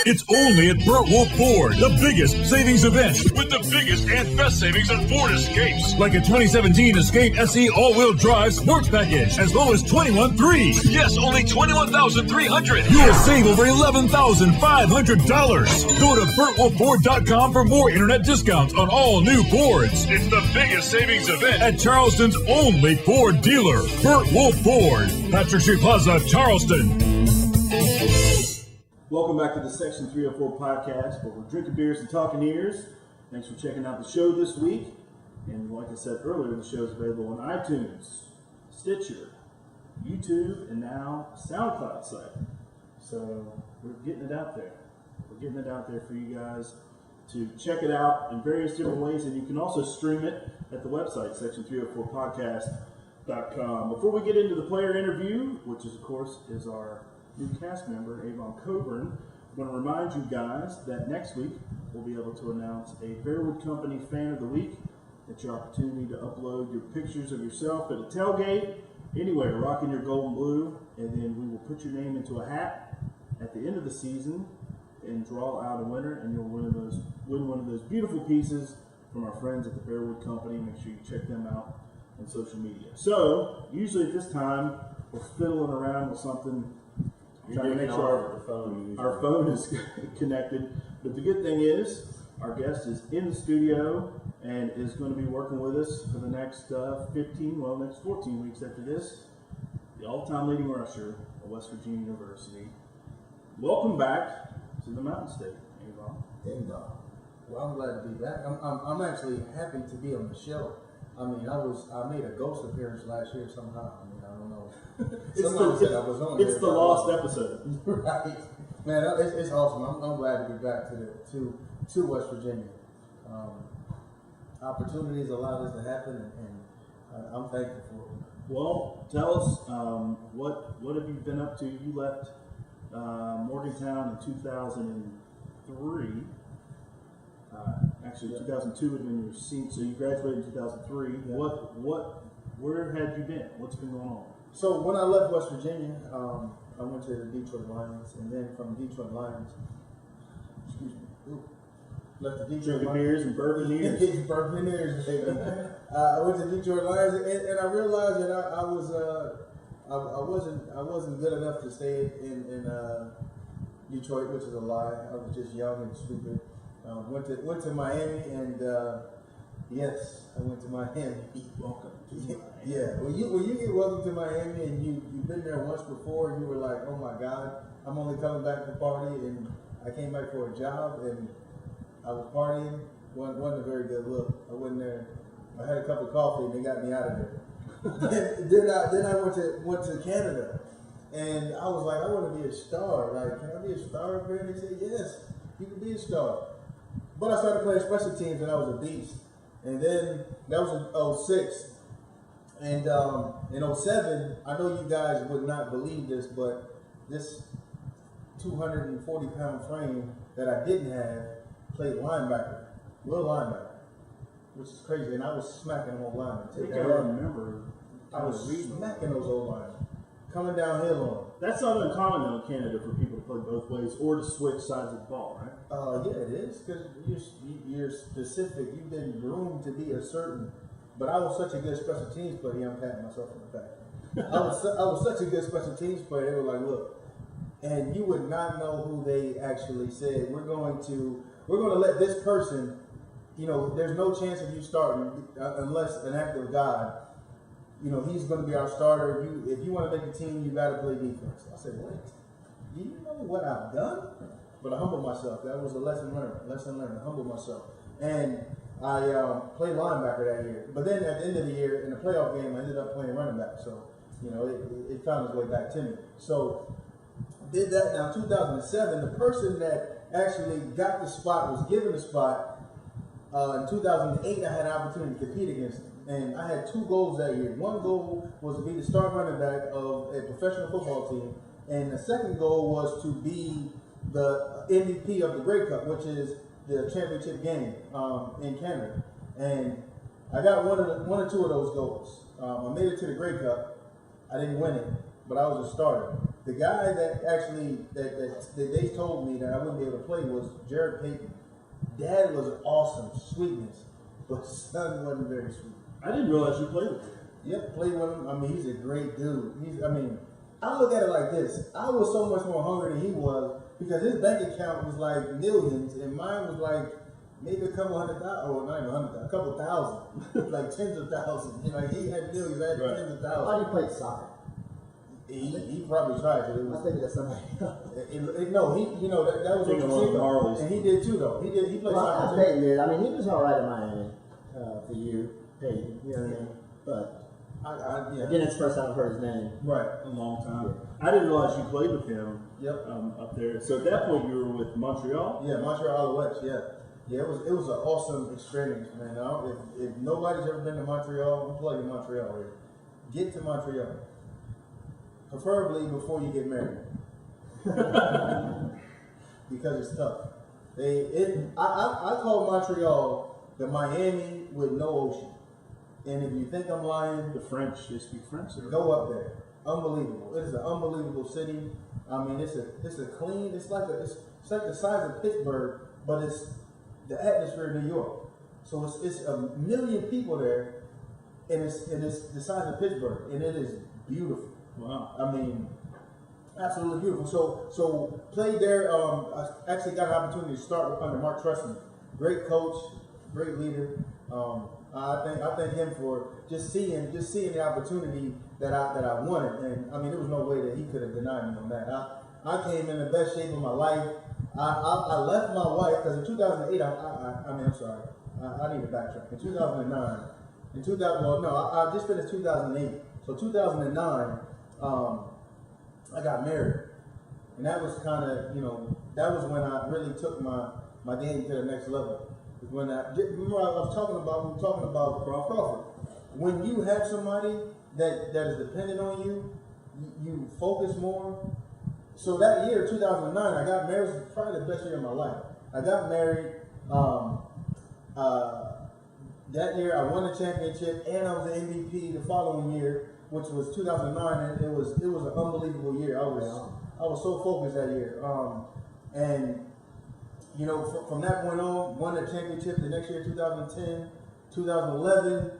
It's only at Burt Wolf Ford, the biggest savings event with the biggest and best savings on Ford Escapes. Like a 2017 Escape SE all-wheel drive sports package, as low as $21,300. Yes, only $21,300. You'll save over $11,500. Go to BurtWolfFord.com for more internet discounts on all new Fords. It's the biggest savings event at Charleston's only Ford dealer, Burt Wolf Ford, Patrick Street Plaza, Charleston. Welcome back to the Section 304 podcast, where we're drinking beers and talking ears. Thanks for checking out the show this week. And like I said earlier, the show is available on iTunes, Stitcher, YouTube, and now SoundCloud site. So we're getting it out there. We're getting it out there for you guys to check it out in various different ways. And you can also stream it at the website, section304podcast.com. Before we get into the player interview, which is, of course, is our new cast member, Avon Cobourne, I'm going to remind you guys that next week we'll be able to announce a Bearwood Company Fan of the Week. It's your opportunity to upload your pictures of yourself at a tailgate, anywhere, rocking your gold and blue, and then we will put your name into a hat at the end of the season and draw out a winner, and you'll win one of those beautiful pieces from our friends at the Bearwood Company. Make sure you check them out on social media. So, usually at this time, we're fiddling around with something, trying to make sure our phone is connected. But the good thing is, our guest is in the studio and is going to be working with us for the next 14 weeks after this. The all-time leading rusher at West Virginia University. Welcome back to the Mountain State, Avon. Hey, dog. Well, I'm glad to be back. I'm actually happy to be on the show. I mean, I made a ghost appearance last year somehow. I mean, I don't know. Someone said I was on there. It's the lost episode. Right. Man, it's awesome. I'm glad to be back to West Virginia. Opportunities allowed this to happen, and I'm thankful for it. Well, tell us, what have you been up to? You left Morgantown in 2003. Actually, 2002 would have been your senior, so you graduated in 2003. Yeah. Where had you been? What's been going on? So when I left West Virginia, I went to the Detroit Lions, and then from Detroit Lions, left the Detroit Drinking beers and bourbon ears. Bourbon ears, baby. I went to Detroit Lions, and I realized that I wasn't good enough to stay in Detroit, which is a lie. I was just young and stupid. Went to Miami, and yes, I went to Miami. Welcome to Miami. Yeah, when you get welcome to Miami and you've been there once before, and you were like, oh my God, I'm only coming back to party, and I came back for a job, and I was partying. Wasn't a very good look. I went there. I had a cup of coffee, and they got me out of there. then I went to Canada, and I was like, I want to be a star. Like, can I be a star up here? And they said, yes, you can be a star. But I started playing special teams, and I was a beast. And then that was in 06. And in 07, I know you guys would not believe this, but this 240-pound frame that I didn't have played linebacker, real linebacker, which is crazy. And I was smacking them old linemen. I think I remember. I was smacking those old linemen, coming downhill on them. That's not uncommon though in Canada for people to play both ways or to switch sides of the ball, right? Yeah, it is, because you're specific. You've been groomed to be a certain. But I was such a good special teams player. Yeah, I'm patting myself on the back. I was such a good special teams player. They were like, look, and you would not know who they actually said. We're going to let this person. You know, there's no chance of you starting unless an act of God. You know, he's going to be our starter. If you want to make a team, you got to play defense. I said, what? Do you know what I've done? But I humbled myself. That was a lesson learned. I humbled myself. And I played linebacker that year. But then at the end of the year, in the playoff game, I ended up playing running back. So, you know, it found its way back to me. So, did that. Now, 2007, the person that actually got the spot, was given the spot. In 2008, I had an opportunity to compete against him. And I had 2 goals that year. One goal was to be the star running back of a professional football team. And the second goal was to be the MVP of the Grey Cup, which is the championship game in Canada. And I got one or two of those goals. I made it to the Grey Cup. I didn't win it, but I was a starter. The guy that actually that they told me that I wouldn't be able to play was Jared Payton. Dad was awesome, sweetness, but son wasn't very sweet. I didn't realize you played with him. Yep, played with him. I mean, he's a great dude. I look at it like this. I was so much more hungry than he was because his bank account was like millions, and mine was like maybe a couple $100,000, or not even $100,000, a couple thousand, like tens of thousands. You know, like he had millions, I had tens of thousands. Why do you play soccer? He probably tried to. I think that's somebody else. No, that was what and he did too though. He played soccer too. Peyton did. I mean, he was all right in Miami for you, Peyton. You know what I mean? But again, it's the first time I've heard his name. Right, a long time. I didn't realize you played with him. Yep. Up there. So at that point, you were with Montreal. Yeah, Montreal Alouettes. Yeah. It was an awesome experience, man. If nobody's ever been to Montreal, I'm plugging Montreal here. Get to Montreal. Preferably before you get married. Because it's tough. I call Montreal the Miami with no ocean. And if you think I'm lying, The French, they speak French. go up there. Unbelievable. It is an unbelievable city. I mean, it's a clean. It's like the size of Pittsburgh, but it's the atmosphere of New York. So it's a million people there, and it's the size of Pittsburgh, and it is beautiful. Wow. I mean, absolutely beautiful. So played there. I actually got an opportunity to start under Mark Trestman. Great coach, great leader. I thank him for just seeing the opportunity that I wanted, and I mean there was no way that he could have denied me on that. I came in the best shape of my life. I left my wife because in 2008 I'm sorry, I need to backtrack. In 2009, I just finished 2008. So 2009, I got married, and that was kind of that was when I really took my game to the next level. When remember I was talking about Crawford. When you have somebody that is dependent on you, you focus more. So that year, 2009, I got married. It was probably the best year of my life. I got married. That year, I won the championship, and I was the MVP the following year, which was 2009. And it was an unbelievable year. I was so focused that year. And from that point on, won the championship the next year, 2010, 2011.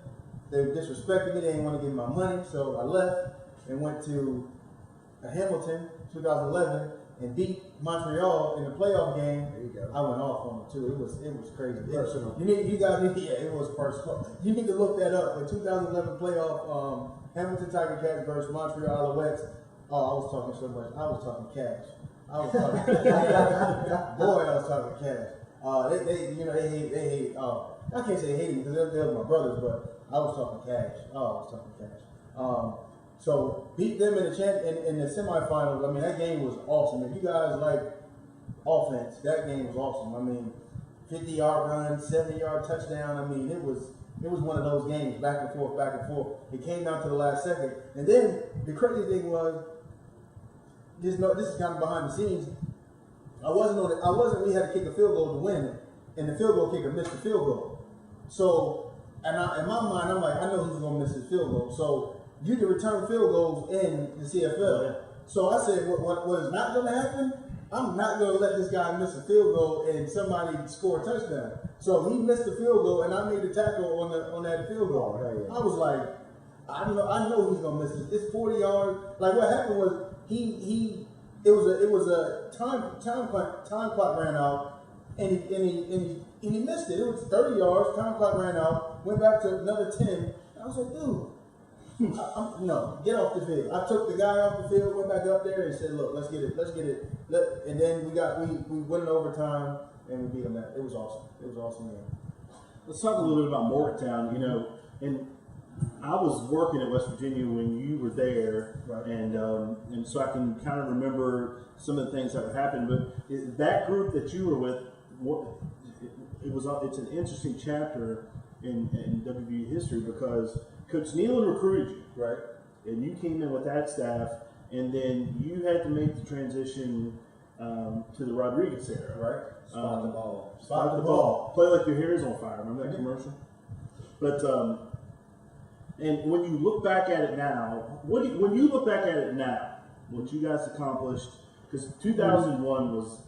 They disrespected me. They didn't want to give me my money, so I left and went to Hamilton, 2011, and beat Montreal in the playoff game. There you go. I went off on them too. It was crazy. Personal. It was personal. You need to look that up. The 2011 playoff, Hamilton Tiger Cats versus Montreal Alouettes. Oh, I was talking so much. I was talking cash. I was talking boy, I was talking cash. They hate. I can't say hate me because they're my brothers, but I was talking cash. Oh, I was talking cash. So beat them in the semifinals. I mean, that game was awesome. If you guys like offense, that game was awesome. I mean, 50-yard run, 70-yard touchdown. I mean, it was one of those games, back and forth, back and forth. It came down to the last second, and then the crazy thing was, this is kind of behind the scenes. We had to kick a field goal to win, and the field goal kicker missed the field goal. So, in my mind, I'm like, I know he's gonna miss his field goal. So you can return field goals in the CFL. Yeah. So I said, what is not gonna happen? I'm not gonna let this guy miss a field goal and somebody score a touchdown. So he missed the field goal, and I made the tackle on that field goal. Oh, yeah. I was like, I know he's gonna miss it. It's 40 yards. Like what happened was it was a time clock ran out, and he missed it. It was 30 yards. Time clock ran out. Went back to another 10. I was like, dude, no, get off the field. I took the guy off the field, went back up there, and said, look, let's get it. And then we went in overtime, and we beat them. It was awesome. It was awesome. Yeah. Let's talk a little bit about Morgantown. And I was working at West Virginia when you were there, right. And so I can kind of remember some of the things that happened. But that group that you were with, it's an interesting chapter in WVU history because Coach Nealon recruited you, Right. and you came in with that staff, and then you had to make the transition to the Rodriguez era, Right. Spot the ball. Spot the ball. Play like your hair is on fire. Remember that commercial? But and when you look back at it now, when you look back at it now, what you guys accomplished, because 2001 was,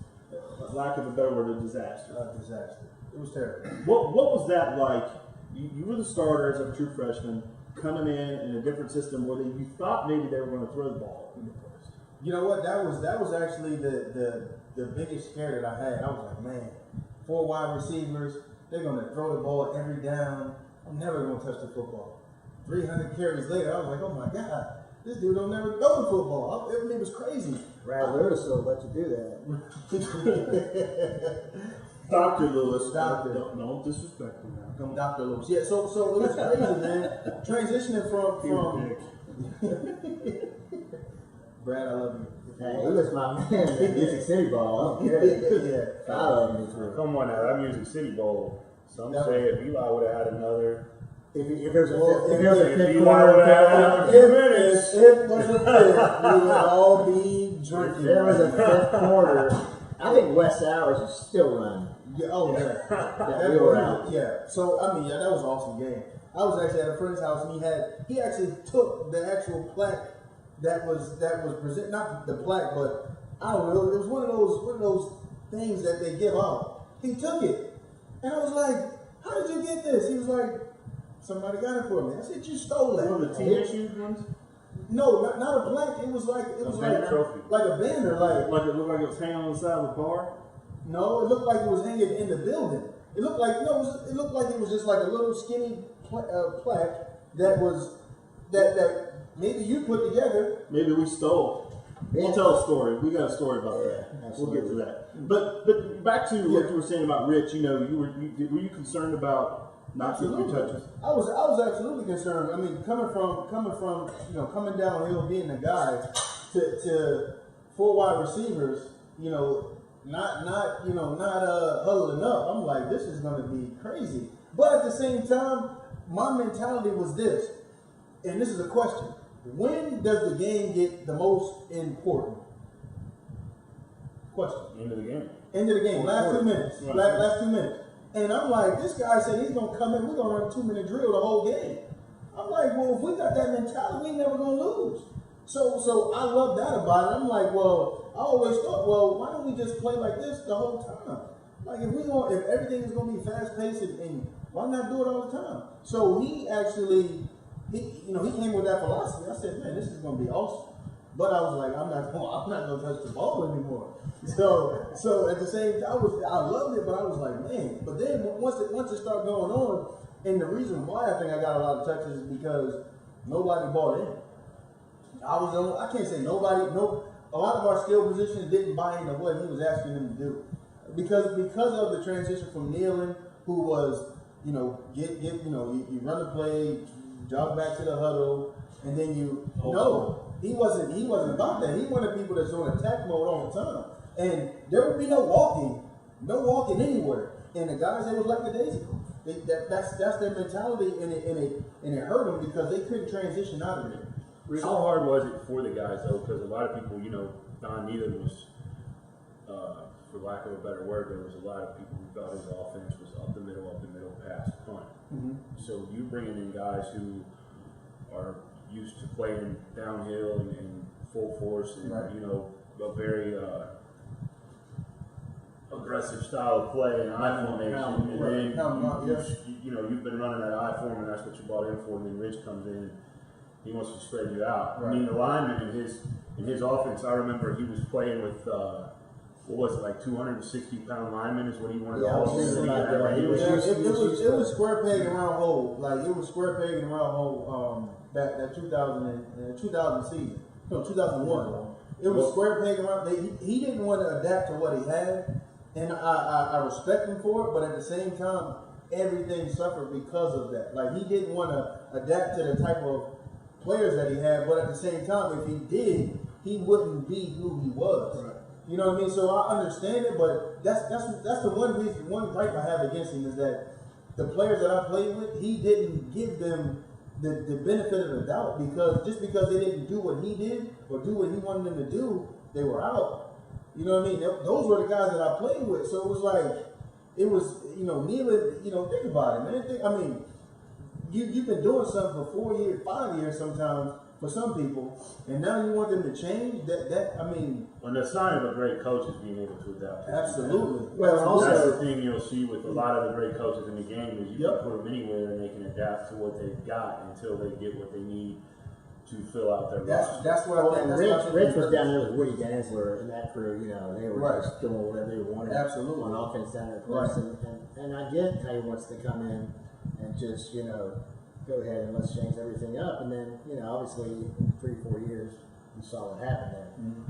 lack of a better word, a disaster. Disaster. It was terrible. What was that like? You were the starter as a true freshman, coming in a different system where you thought maybe they were going to throw the ball in the first. You know what? That was actually the biggest scare that I had. I was like, man, 4 wide receivers, they're going to throw the ball every down. I'm never going to touch the football. 300 carries later, I was like, oh my God, this dude don't never throw the football. It was crazy. Brad Lewis will let you do that. Dr. Lewis. Doctor. Don't disrespect him now. Come on. Dr. Lewis. Yeah, so it was crazy, man. Transitioning from Brad, I love you. Hey, he was my man in Music City Bowl. I don't care. Yeah. I love him too. Come on now, that Music City Bowl. Some That- say if Eli would have had another. If there's a Well, if there's a if fifth Eli quarter, would have had another 2 minutes. If it was a fifth, we would all be drinking. if there was a fifth quarter, I think West Hours is still running. Yeah, oh yeah. That we were out. Yeah. So I mean, yeah, that was an awesome game. I was actually at a friend's house and he actually took the actual plaque that was presented, not the plaque, but I don't know, it was one of those things that they give out. He took it. And I was like, how did you get this? He was like, somebody got it for me. I said, you stole that. One of the team issues ones? No, not a plaque. It was like trophy. like a banner, Like it looked like it was hanging on the side of the bar? No, it looked like it was hanging in the building. It looked like it looked like it was just like a little skinny plaque that maybe you put together. Maybe we stole. We'll tell a story. We got a story about that. We'll get to that. But back to what you were saying about Rich. You know, were you concerned about not getting your touches? I was absolutely concerned. I mean, coming coming downhill, being the guy to 4 wide receivers, not huddling up. I'm like, this is going to be crazy. But at the same time, my mentality was this, and this is a question: when does the game get the most important? Question. End of the game. End of the game. Last 2 minutes. Right. Last 2 minutes. And I'm like, this guy said he's gonna come in. We're gonna run a 2-minute drill the whole game. I'm like, well, if we got that mentality, we ain't never gonna lose. So I love that about it. I'm like, well, I always thought, well, why don't we just play like this the whole time? Like if everything is gonna be fast paced, and why not do it all the time? So he came with that philosophy. I said, man, this is gonna be awesome. But I was like, I'm not gonna touch the ball anymore. So at the same time, I loved it, but I was like, man. But then once it started going on, and the reason why I think I got a lot of touches is because nobody bought in. I can't say nobody. No, a lot of our skill positions didn't buy into what he was asking them to do, because of the transition from kneeling, who was you run the play, jog back to the huddle, and then he wasn't about that. He wanted people that's on attack mode all the time, and there would be no walking anywhere. And the guys, they was like the daisy. That's their mentality, and it hurt them because they couldn't transition out of it. How hard was it for the guys though? Because a lot of people, Don Nealon was, for lack of a better word, there was a lot of people who thought his offense was up the middle, pass, punt. Mm-hmm. So you bringing in guys who are used to playing downhill and full force, and right. A very aggressive style of play and I formation, and then you've been running that I form, and that's what you brought in for. And then Rich comes in, he wants to spread you out. Right. I mean, the lineman in his offense, I remember he was playing with what was it, like 260-pound linemen is what he wanted. It was square peg and round hole. Like it was square peg and round hole. That 2000 season, no 2001. It was square peg and round. He didn't want to adapt to what he had, and I respect him for it. But at the same time, everything suffered because of that. Like he didn't want to adapt to the type of players that he had. But at the same time, if he did, he wouldn't be who he was. Right. You know what I mean? So I understand it, but that's the one gripe I have against him is that the players that I played with, he didn't give them the benefit of the doubt, because they didn't do what he did or do what he wanted them to do, they were out. You know what I mean? Those were the guys that I played with. So it was like, Nealon, think about it, man. You've been doing something for 4 years, 5 years sometimes, for some people, and now you want them to change. I mean, And the sign of a great coach is being able to adapt. absolutely. Well, also- That's the thing you'll see with a lot of the great coaches in the game is you Yep. can put them anywhere and they can adapt to what they've got until they get what they need to fill out their roster. That's what I think. That's what I think Rich was down there with Woody Dansler and that crew. You know, they were Right. just doing whatever they wanted. Absolutely. On offense down there, of Right. course. And I get how he wants to come in and just, you know, go ahead and let's change everything up. And then, you know, obviously in 3-4 years, you saw what happened there.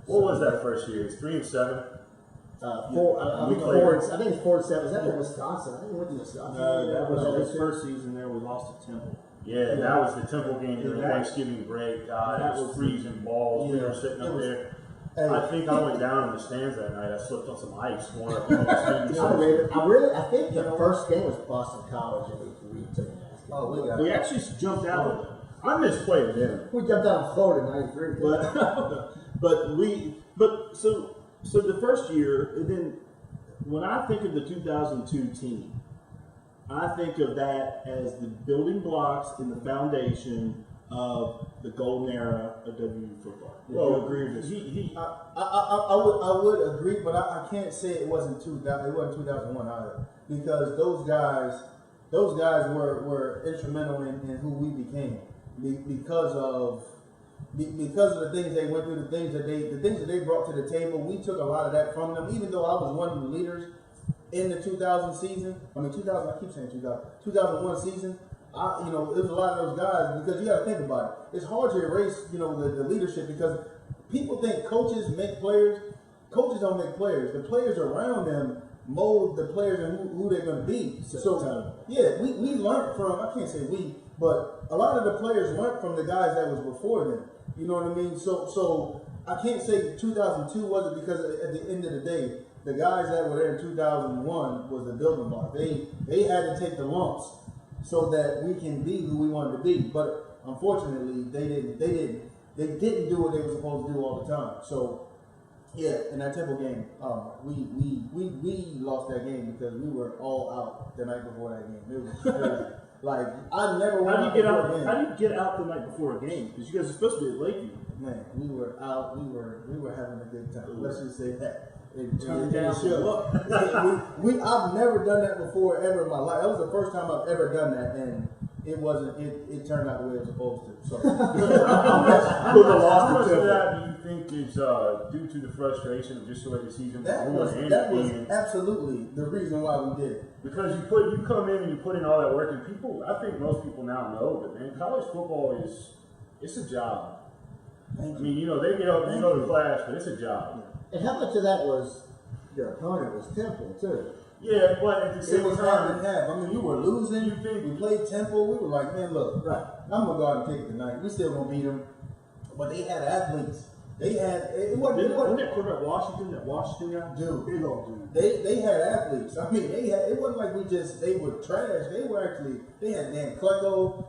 What was that first year? It's 3-7. I We think played- 4-7. Is that in Wisconsin? I think we went to Wisconsin. That was his it? first season there. We lost to Temple. Yeah, that was the Temple game during that- Thanksgiving break. God, that it was was- freezing balls. We Yeah, were sitting it up was- there. Hey. I think I went down in the stands that night. I slipped on some ice going up in the stands. I think the first game was Boston College and we took it. Oh, we got We actually jumped out of it. I miss playing them. We jumped out of Florida in '93. So the first year, and then when I think of the 2002 team, I think of that as the building blocks and the foundation of the golden era of WU football. Well, You agree with this? I would agree, but I can't say it wasn't 2000. It wasn't 2001 either, because those guys were instrumental in who we became because of the things they went through, the things that they brought to the table. We took a lot of that from them. Even though I was one of the leaders in the 2000 season, 2000. I keep saying 2001 season. It was a lot of those guys, because you got to think about it. It's hard to erase, the leadership, because people think coaches make players. Coaches don't make players. The players around them mold the players and who they're going to be. So yeah, we learned from. I can't say we, but a lot of the players learned from the guys that was before them. You know what I mean? So I can't say 2002 wasn't, because at the end of the day, the guys that were there in 2001 was the building block. They had to take the lumps so that we can be who we wanted to be. But unfortunately, they didn't do what they were supposed to do all the time. So yeah, in that Temple game, we lost that game because we were all out the night before that game. It was crazy. Like, I never went How do you get before a out? game. How do you get out the night before a game? Because you guys are supposed to be at Lakeview. Man, we were out. We were having a good time. Let's just say that. Turn down the look. I've never done that before ever in my life. That was the first time I've ever done that, and it wasn't. It turned out the way it was supposed to. So How much of that do you think is due to the frustration of just the way the season was going? that was absolutely the reason why we did it. Because you come in and you put in all that work, and people, I think most people now know, but man, college football it's a job. I mean, they get up and go to class, but it's a job. And how much of that was your opponent was Temple too? Yeah, but at the It same was half time, and half. I mean, we were losing. You think- We played Temple. We were like, man, look, Right. I'm gonna go out and take it tonight. We still gonna beat them. But they had athletes. They had Wasn't that quarterback Washington? That Washington guy? Dude. Big old dude. They had athletes. I mean, it wasn't like they were trash. They had Dan Klecko,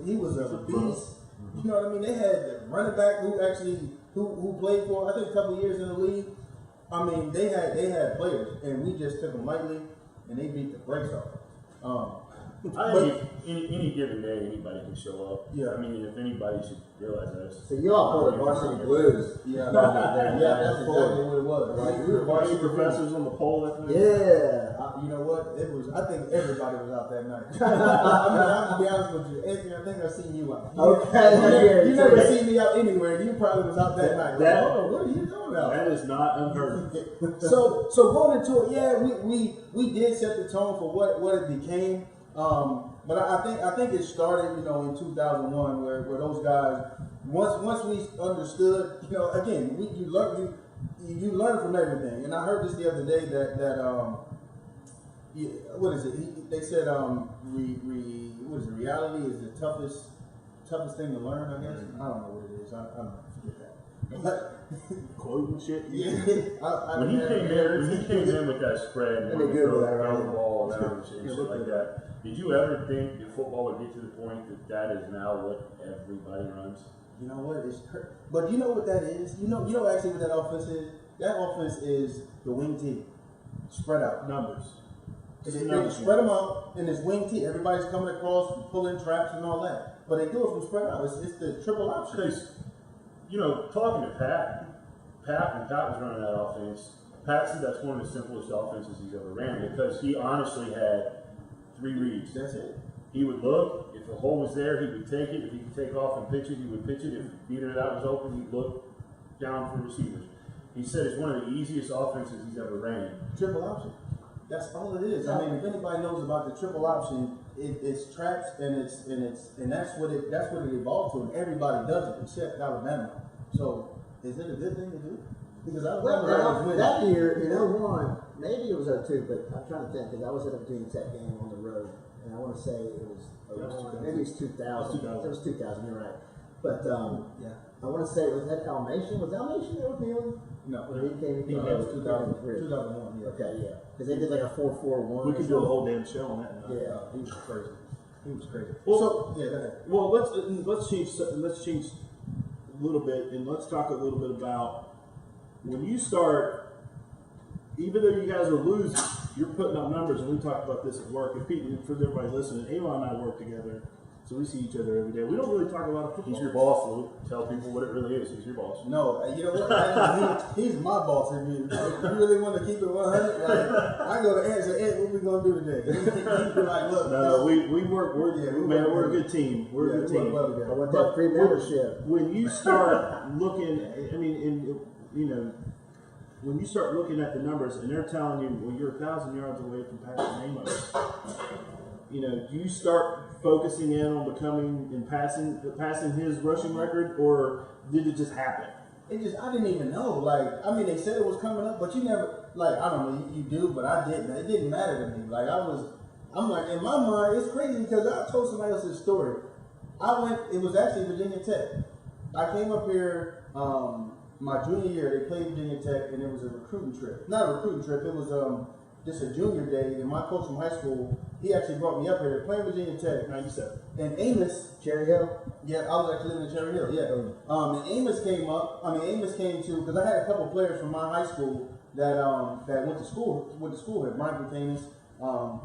he was a beast. You know what I mean? They had the running back who played for, I think, a couple of years in the league. I mean, they had players, and we just took them lightly, and they beat the brakes off us. I think any given day, anybody can show up. Yeah. I mean, if anybody should realize that. So you all pulled the varsity blues. Yeah, Yeah, that's exactly what it was. Like, we were Any varsity professors on the pole that night? Yeah. You know what? I think everybody was out that night. I'm gonna be honest with you, Anthony. I think I've seen you out. Okay. You never seen me out anywhere. You probably was out that night. Like, That- oh, what are you doing out? That is not unheard of. So going into it, yeah, we did set the tone for what it became. But I think it started, in 2001, where those guys, once we understood, again, you learn from everything. And I heard this the other day that what is it? They said what is it? Reality is the toughest thing to learn. I guess I don't know what it is. I don't know. Forget that. But Quote and shit. yeah, When he came in with that spread and Let me wanted to Google throw that right the now. ball around and shit like that, did you ever think that football would get to the point that is now what everybody runs? You know what? It's hurt. But you know what that is? You know actually what that offense is? That offense is the wing T. Spread out. Numbers. They spread them out in this wing T. Everybody's coming across, pulling traps and all that. but they do it from spread out. It's the triple option. Because, talking to Pat, when Pat was running that offense, Pat said that's one of the simplest offenses he's ever ran because he honestly had 3 reads. That's it. He would look. If a hole was there, he would take it. If he could take off and pitch it, he would pitch it. If either of that was open, he'd look down for receivers. He said it's one of the easiest offenses he's ever ran. Triple option. That's all it is. I mean, if anybody knows about the triple option, it's traps and that's what it evolved to, and everybody does it except Alabama. So is it a good thing to do? Because I remember that year in 01, maybe it was 02, but I'm trying to think because I was at a Virginia Tech game on the road, and I want to say it was 01, maybe it's 2000. It was 2000. You're right. But I want to say was that Dalmatian? Was Dalmatian there with me? No, he came. It was 2003. 2001. Yeah. Okay, yeah, because they did like a 4-4-1. We could do a whole damn show on that. Yeah, he was crazy. He was crazy. Well, go ahead. Well, let's change a little bit, and let's talk a little bit about when you start. Even though you guys are losing, you're putting up numbers, and we talked about this at work. For everybody listening, Avon and I work together, so we see each other every day. We don't really talk a lot of football. He's your boss, Luke. Tell people what it really is. He's your boss. No, you know what? He's my boss. If you really want to keep it 100, like I go to Ed and say, Ed, what we gonna do today? He'd be like, look. No, we work. We're a good team. We're a good team. I want that free membership. When you start looking, when you start looking at the numbers and they're telling you, well, you're 1,000 yards away from passing Amos, do you start focusing in on becoming and passing his rushing record, or did it just happen? I didn't even know. They said it was coming up, but you never, I don't know, you do, but I didn't. It didn't matter to me. I'm like, in my mind, it's crazy because I told somebody else this story. It was actually Virginia Tech. I came up here, my junior year, they played Virginia Tech, and it was a recruiting trip. Not a recruiting trip, it was just a junior day, and my coach from high school, he actually brought me up here. They're playing Virginia Tech. 97. And Amos, Cherry Hill? yeah, I was actually living in Cherry Hill, yeah. And Amos came to, because I had a couple players from my high school that went to school here. Brian Buchanan,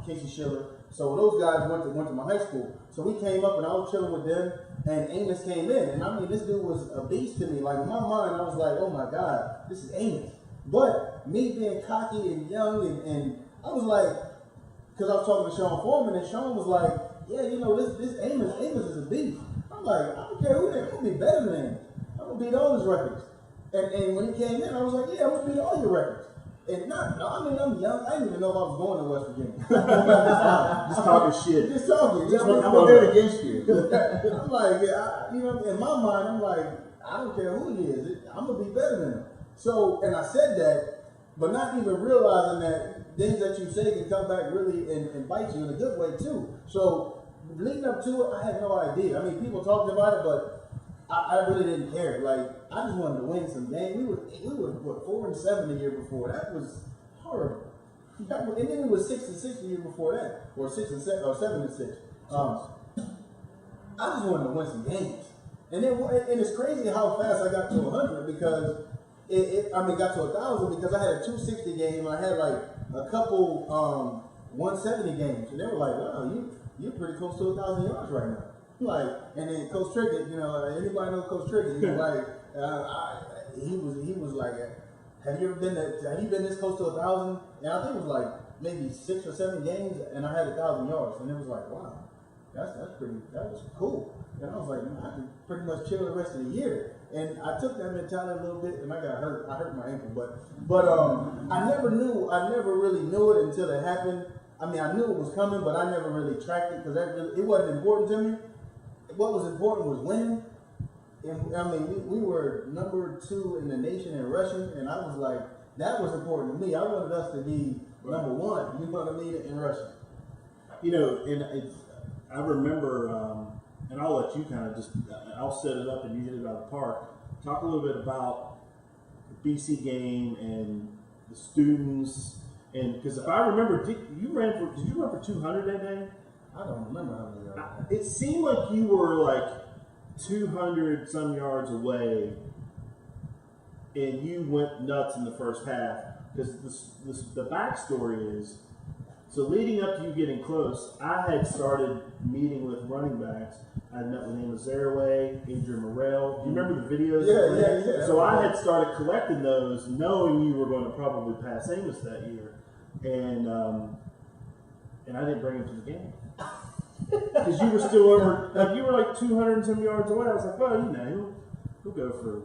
Casey Schiller. So those guys went to my high school. So we came up and I was chilling with them, and Amos came in. And this dude was a beast to me. Like in my mind, I was like, oh my God, this is Amos. But me being cocky and young, and I was like, because I was talking to Sean Foreman, and Sean was like, yeah, this Amos is a beast. I'm like, I don't care who they're going to be better than him. I'm going to beat all his records. And when he came in, I was like, yeah, I'm going to beat all your records. And I'm young. I didn't even know if I was going to West Virginia. Just talking shit. Just talking. I'm going to do it against you. I'm like, in my mind, I'm like, I don't care who he is. I'm going to be better than him. So, and I said that, but not even realizing that things that you say can come back really and bite you in a good way too. So, leading up to it, I had no idea. People talked about it, but I really didn't care. I just wanted to win some games. We were what, 4-7 the year before. That was horrible. And then it was 6-6 the year before that, or 6-7 or 7-6. I just wanted to win some games. And it's crazy how fast I got to 100 because got to 1,000 because I had a 260 game. And I had a couple 170 games, and they were like, "Wow, you're pretty close to 1,000 yards right now." And then Coach Trickett, anybody know Coach Trickett? He was he was like, "Have you been this close to 1,000?" And I think it was maybe 6 or 7 games, and I had 1,000 yards, and it was like, "Wow, that was cool." And I was like, I can pretty much chill the rest of the year. And I took that mentality a little bit, and I got hurt. I hurt my ankle, but I never really knew it until it happened. I knew it was coming, but I never really tracked it because it wasn't important to me. What was important was winning. And we were number 2 in the nation in rushing, and I was like, that was important to me. I wanted us to be number 1. You know what I mean, in rushing. I remember. And I'll let you kind of I'll set it up and you hit it out of the park. Talk a little bit about the BC game and the students. And because if I remember, did you run for 200 that day? I don't remember how many yards. It seemed like you were 200 some yards away and you went nuts in the first half. Because the backstory is So leading up to you getting close, I had started meeting with running backs. I had met with Amos Zaraway, Adrian Morrell. Do you remember the videos? Yeah. So I had started collecting those, knowing you were going to probably pass Amos that year, and I didn't bring him to the game because you were still over. Like, you were like 200 and some yards away. I was like, well, you know, he'll go for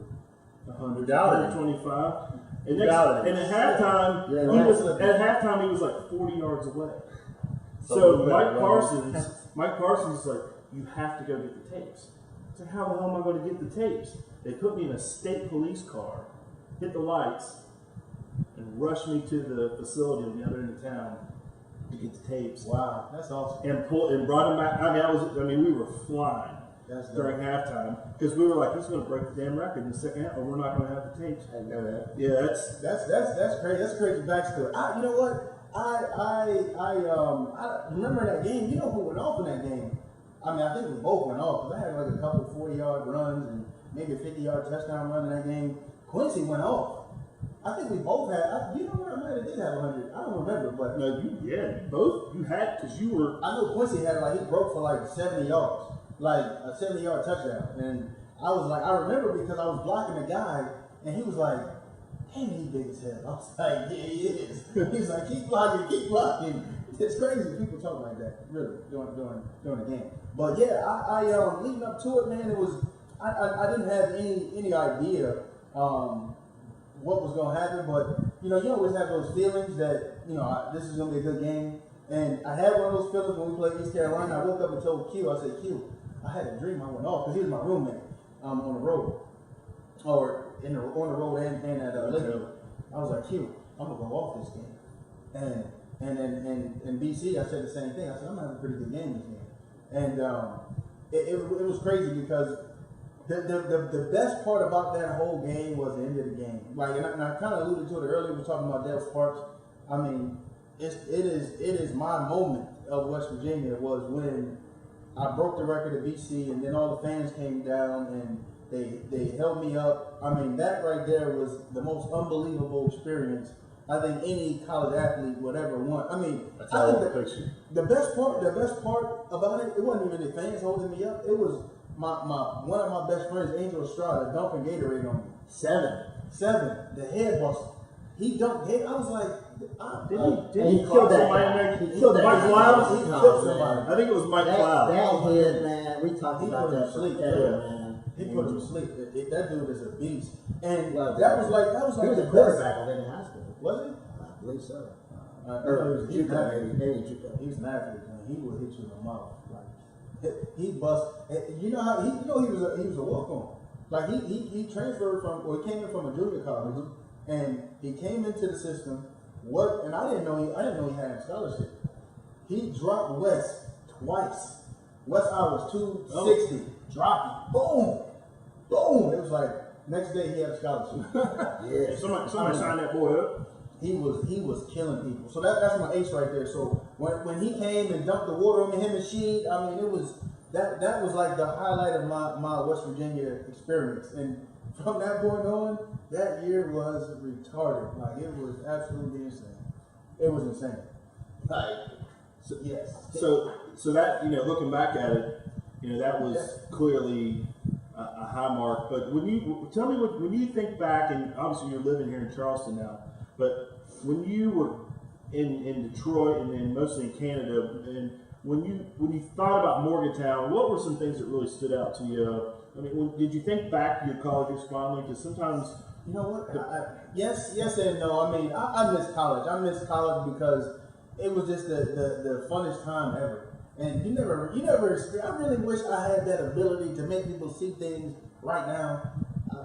100, 125. And at halftime, he was like 40 yards away. So Mike Parsons is like, you have to go get the tapes. I said, how the hell am I going to get the tapes? They put me in a state police car, hit the lights, and rushed me to the facility on the other end of town to get the tapes. Wow, that's awesome. And brought them back. I mean, we were flying during halftime because we were like, this is going to break the damn record in the second half, or we're not going to have the tapes. I know that. Yeah, that's crazy. That's crazy backstory. You know what? I remember that game. You know who went off in that game? I mean, I think we both went off because I had like a couple 40-yard runs and maybe a 50-yard touchdown run in that game. Quincy went off. I think we both had. You know what? I might have did have 100. I don't remember, but no, you had because you were. I know Quincy had he broke for like 70 yards, like a 70-yard touchdown, and I was like, I remember because I was blocking the guy, and he was like, "Damn, he's big as hell." I was like, "Yeah, he is." He's like, "Keep blocking." It's crazy people talk like that, really, during the game. But yeah, I leading up to it, man, it was I didn't have any idea what was going to happen, but you always have those feelings that this is going to be a good game. And I had one of those feelings when we played East Carolina. I woke up and told Q, I said, Q, I had a dream I went off because he was my roommate on the road, or on the road and at Lakeview. I was like, Q, I'm gonna go off this game. And then in BC, I said the same thing. I said, I'm gonna have a pretty good game this game. And it was crazy because the best part about that whole game was the end of the game. Like, and I kind of alluded to it earlier. We were talking about Dale Sparks. I mean, it is my moment of West Virginia was when I broke the record at BC, and then all the fans came down and they held me up. I mean, that right there was the most unbelievable experience I think any college athlete would ever want. I mean, I think the best part about it wasn't even the fans holding me up. It was one of my best friends, Angel Estrada, dumping Gatorade on me. Seven. The head buster. He dumped head. I was like, he killed that. He killed that. Mike Cloud? He killed somebody. I think it was Mike Cloud. That head, man. We talked about that. Man. He put him to sleep. That dude is a beast. And that was like he was a quarterback in high school. Was he? I believe so. He was JUCO. He's an athlete, man. He would hit you in the mouth. Like he bust. You know how he was a walk-on. Like he transferred he came in from a junior college, and he came into the system. And I didn't know he had a scholarship. He dropped West twice. West I was 260. Dropped him. Boom. It was like next day he had a scholarship. Yeah. Somebody signed that boy up. He was killing people. So that's my ace right there. So when he came and dumped the water on me, him and Sheed, I mean, it was that was like the highlight of my West Virginia experience. And from that point on, that year was retarded. Like, it was absolutely insane. It was insane. Like, yes. So that, looking back at it, that was clearly a high mark. But when you think back, and obviously you're living here in Charleston now, but when you were in Detroit and then mostly in Canada, and when you thought about Morgantown, what were some things that really stood out to you? I mean, did you think back to your college years fondly? Because sometimes, you know what? Yes and no. I mean, I miss college. I miss college because it was just the funnest time ever. And you never. I really wish I had that ability to make people see things right now.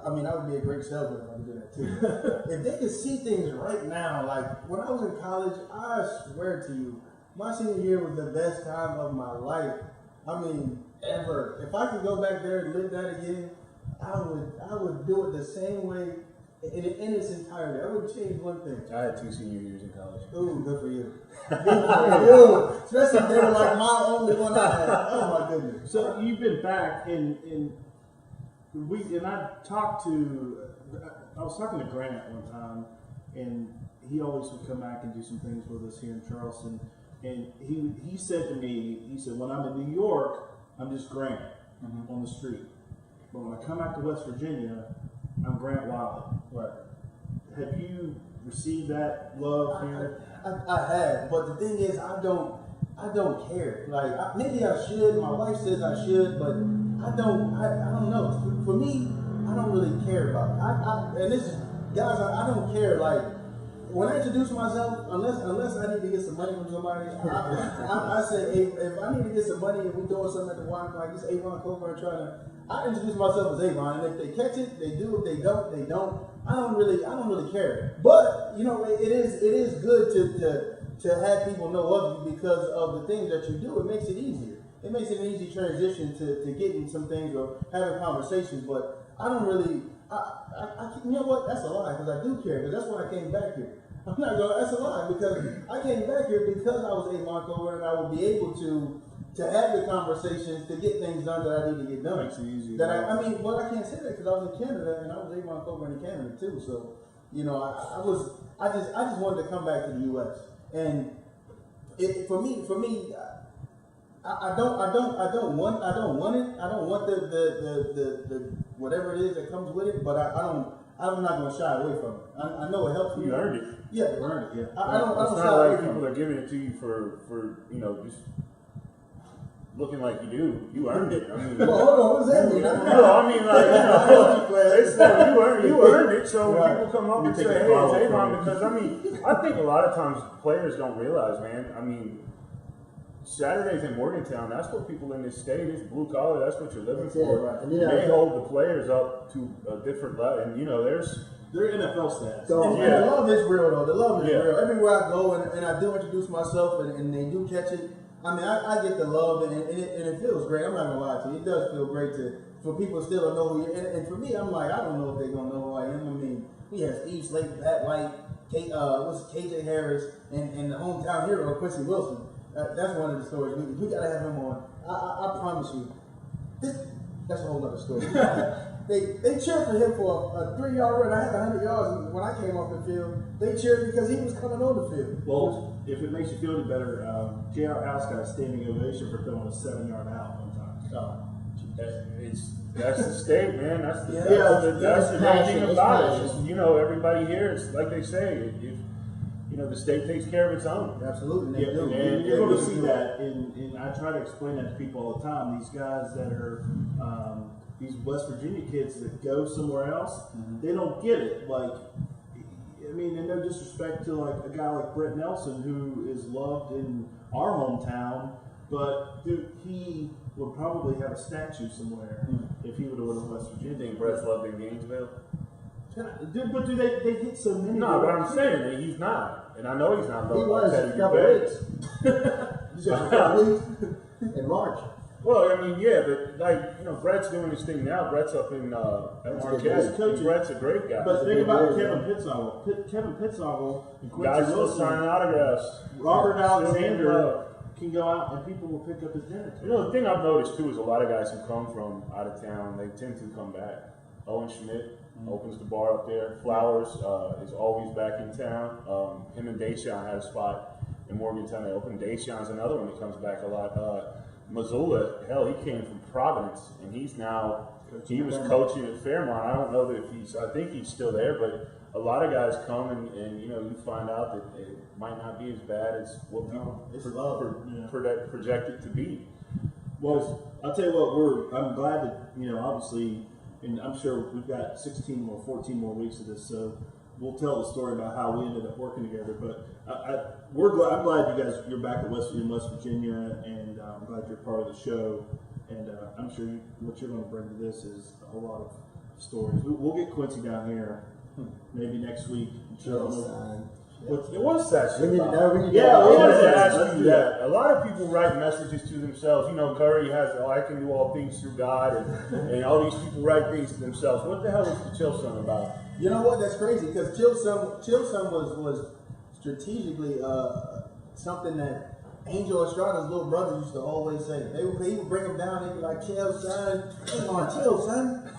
I mean, I would be a great salesman if I could do that too. If they could see things right now, like when I was in college, I swear to you, my senior year was the best time of my life. I mean, ever. If I could go back there and live that again, I would do it the same way in its entirety. I wouldn't change one thing. I had 2 senior years in college. Ooh, good for you. Good for you. Especially if they were like my only one I had. Oh my goodness. So you've been back and I was talking to Grant one time, and he always would come back and do some things with us here in Charleston. And he said to me, he said, when I'm in New York, I'm just Grant on the street. But when I come out to West Virginia, I'm Grant Wiley. Right. Have you received that love here? I have, but the thing is, I don't care. Like maybe I should. My wife says I should, but I don't know. For me, I don't really care about it. And this is guys. I don't care. Like when I introduce myself, unless I need to get some money from somebody, I say, hey, if I need to get some money and we're doing something at the wine, like this Avon Cobourne I introduce myself as Avon, and if they catch it, they do. If they don't, they don't. I don't really care. But you know, it is good to have people know of you because of the things that you do. It makes it easier. It makes it an easy transition to getting some things or having conversations. But I don't really. You know what? That's a lie because I do care. Because that's why I came back here. I'm not going. That's a lie because I came back here because I was Avon Cobourne and I will be able to have the conversations to get things done that I need to get done. Makes it easier. That I mean, well, I can't say that because I was in Canada and I was Avon Cobourne in Canada too. So, you know, I just wanted to come back to the U.S. and for me, I don't want it. I don't want the whatever it is that comes with it. But I'm not going to shy away from it. I know it helps me. You earned it. Yeah, You earned it. Yeah. I don't It's shy not away like from people it. are giving it to you for you know just looking like you do. You earned it. I mean, Well, hold on, what does that mean? no, I mean like it's like you earned it. So Right. people come up You and say, take a "Hey, follow it's from Avon," it. because I mean, I think a lot of times players don't realize, man. I mean, Saturdays in Morgantown, that's what people in this state is blue collar. That's what you're living That's it, for. right. And, you know, they hold the players up to a different level, and you know, there's. They're NFL stats. So- And Yeah. the love is real though. The love is Yeah. real. Everywhere I go and I do introduce myself and they do catch it. I mean, I get the love and it feels great. I'm not gonna lie to you. It does feel great for people still to know who you are. And for me, I'm like, I don't know if they're gonna know who I am. I mean, we have Steve Slate, Pat White, KJ Harris, and the hometown hero Quincy Wilson. That's one of the stories. We gotta have him on. I promise you. That's a whole other story. They cheered for him for a 3-yard run. I had 100 yards when I came off the field. They cheered because he was coming on the field. Well, if it makes you feel any better, J.R. House got a standing ovation for throwing a 7-yard out one time. That's the state, man. That's the It's great passion, thing it's about it. passion. It's, you know, everybody here, it's like they say, you know, the state takes care of its own. Absolutely, they Yeah, do. and you're going to see that, and I try to explain that to people all the time. These guys that are these West Virginia kids that go somewhere else, they don't get it. Like, I mean, and no disrespect to like a guy like Brett Nelson, who is loved in our hometown, but dude, he would probably have a statue somewhere if he would have went to West You Virginia. think Brett's loved in Gainesville? Dude, but do they hit so many? No, but I'm saying that he's not. And I know he's not He loved was by a Teddy couple Bay. weeks. Just a couple weeks in March. Well, I mean, yeah, but like, you know, Brett's doing his thing now. Brett's up in at Marquette. coaching. Brett's a great guy. But think about Kevin Pittsnogle. Kevin Pittsnogle and Quincy Guys still Wilson, signing autographs. Robert Still getting Alexander love. can go out and people will pick up his dinner. You know, the thing I've noticed too is a lot of guys who come from out of town, they tend to come back. Owen Schmidt opens the bar up there. Flowers is always back in town. Him and Dayshawn had a spot in Morgantown. They opened. Dayshawn's another one that comes back a lot. Missoula, hell, he came from Providence, and he was coaching at Fairmont. I don't know that I think he's still there, but a lot of guys come and you know, you find out that it might not be as bad as what people project it to be. Well, I'll tell you what, I'm glad that, you know, obviously, and I'm sure we've got 16 more, 14 more weeks of this, so we'll tell the story about how we ended up working together. But I'm glad you're back in West Virginia, and I'm glad you're part of the show. And I'm sure what you're going to bring to this is a whole lot of stories. We'll get Quincy down here maybe next week. It was that We shit. need to know. We need to Yeah, know. I wanted to Let's ask do you that. A lot of people write messages to themselves. You know, Curry has, I can do all things through God, and all these people write things to themselves. What the hell is the Chill Son about? You know what? That's crazy because Chill Son was strategically something that Angel Estrada's little brother used to always say. He would bring him down. They'd be like, "Chill, son. Come on, chill, son."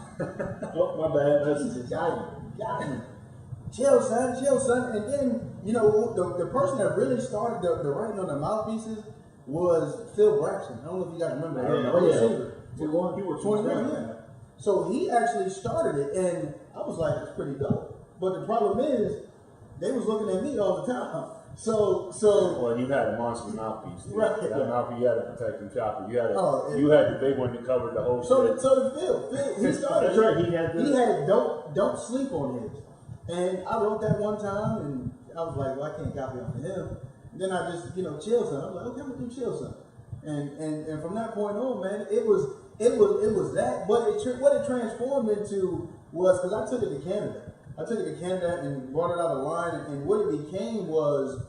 Oh, my bad. Got me. Chill, son. And then You know, the person that really started the writing on the mouthpieces was Phil Braxton. I don't know if you guys remember that. Receiver. He worked 21, yeah. So he actually started it, and I was like, "It's pretty dope." But the problem is, they was looking at me all the time. So. Well, you had a monster mouthpiece. Dude. Right. That mouthpiece, you had a protecting chopper. You had Oh, the big one that covered the whole shit. So did Phil, he started. That's right. He had don't sleep on his, and I wrote that one time, and I was like, well, I can't copy off of him. And then I just chill son. I was like, okay, I'm gonna do chill son, and from that point on, man, it was that, but what it transformed into was because I took it to Canada. I took it to Canada and brought it out of line, and what it became was,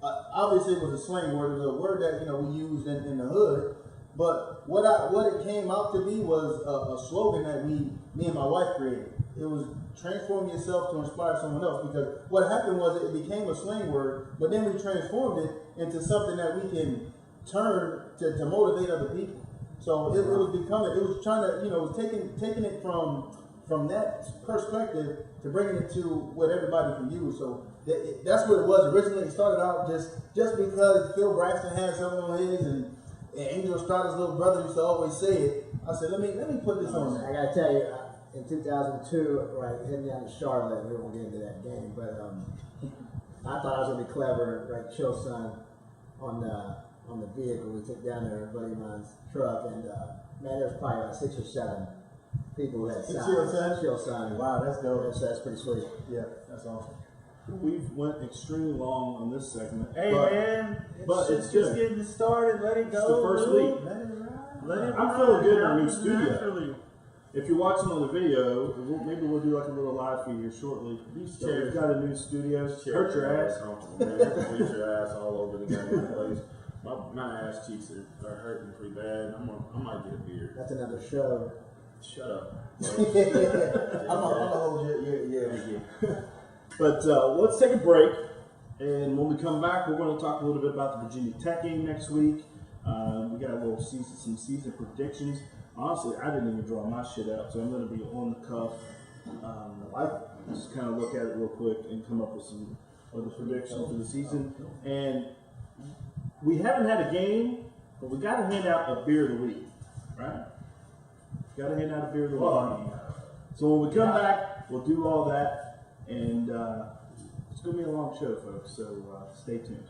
obviously it was a slang word, it was a word that we used in the hood. But what it came out to be was a slogan that me and my wife created. It was transform yourself to inspire someone else. Because what happened was it became a slang word, but then we transformed it into something that we can turn to motivate other people. So it was trying to, it was taking it from that perspective to bringing it to what everybody can use. So that's what it was originally. It started out just because Phil Braxton had something on his, and Angel Estrada's little brother used to always say it. I said, let me put this on there. I gotta tell you, in 2002, right, heading down to Charlotte, we won't get into that game, but I thought I was gonna be clever, right? Chill son on the vehicle we took down there, buddy of mine's truck, and man, there was probably about 6 or 7 people who had signed Chill son. Wow, that's dope. That's pretty sweet. Yeah, that's awesome. We've went extremely long on this segment. Hey man, but it's just good. getting started. Let it go. It's the first week. Let it I'm ride. feeling good in our new Happens studio. naturally. If you're watching on the video, maybe we'll do like a little live feed here shortly. These So chairs we've got a new studio. Hurt your ass. Man, hurt your ass all over the damn place. My ass cheeks are hurting pretty bad. I might get a beer. That's another show. Shut up. I'm gonna hold you. Yeah. But let's take a break, and when we come back, we're going to talk a little bit about the Virginia Tech game next week. We got a little some season predictions. Honestly, I didn't even draw my shit out, so I'm going to be on the cuff. Just kind of look at it real quick and come up with some other predictions for the season. And we haven't had a game, but we got to hand out a beer of the week, right? Got to hand out a beer of the week. So when we come back, we'll do all that, and it's going to be a long show, folks. So stay tuned.